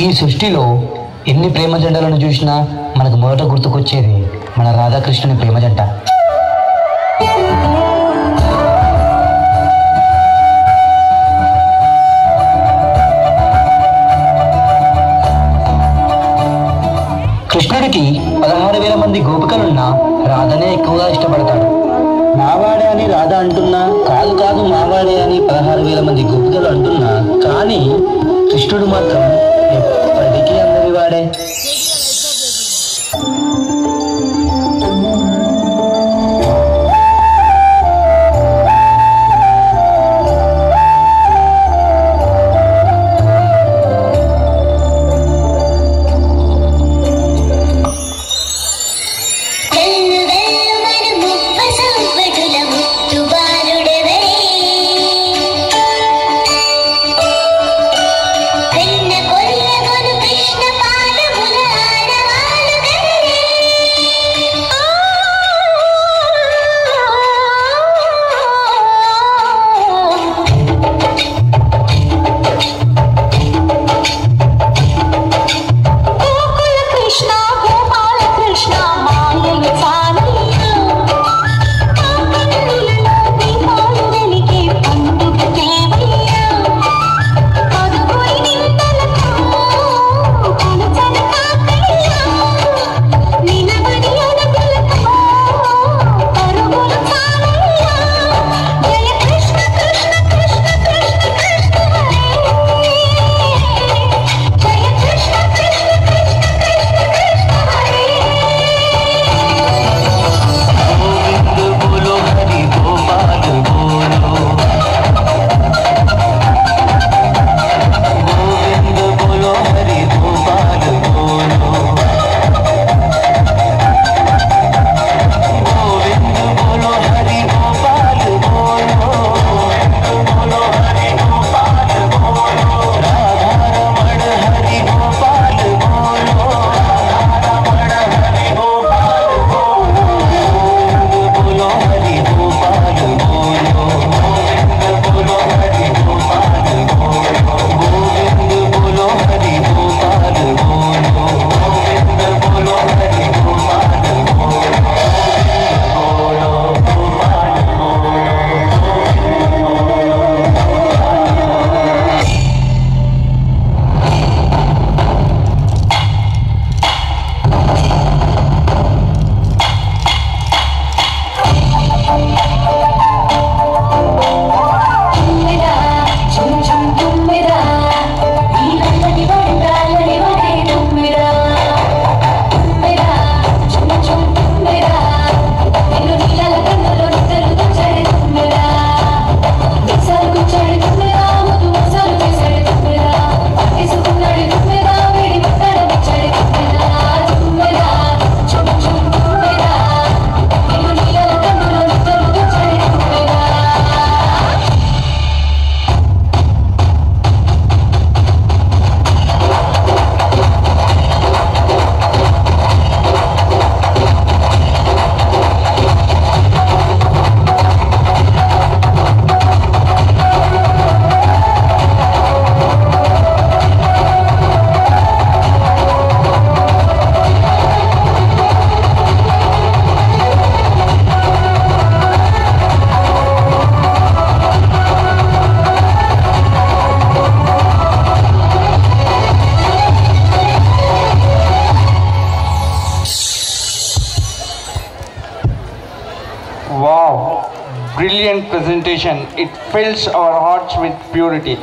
ఈ సృష్టిలో ఎన్ని ప్రేమ జంటలను చూసినా మనకు మొదట గుర్తుకొచ్చేది మన రాధాకృష్ణుని ప్రేమ జంట. కృష్ణుడికి 16,000 మంది గోపికలున్నా రాధనే ఎక్కువగా ఇష్టపడతాడు. మావాడే అని రాధ అంటున్నా, కాదు కాదు మావాడే అని 16,000 మంది గోపికలు అంటున్నా, కానీ కృష్ణుడు మాత్రం ఎప్పటికీ అందరి వాడే. Wow, brilliant presentation. It fills our hearts with purity.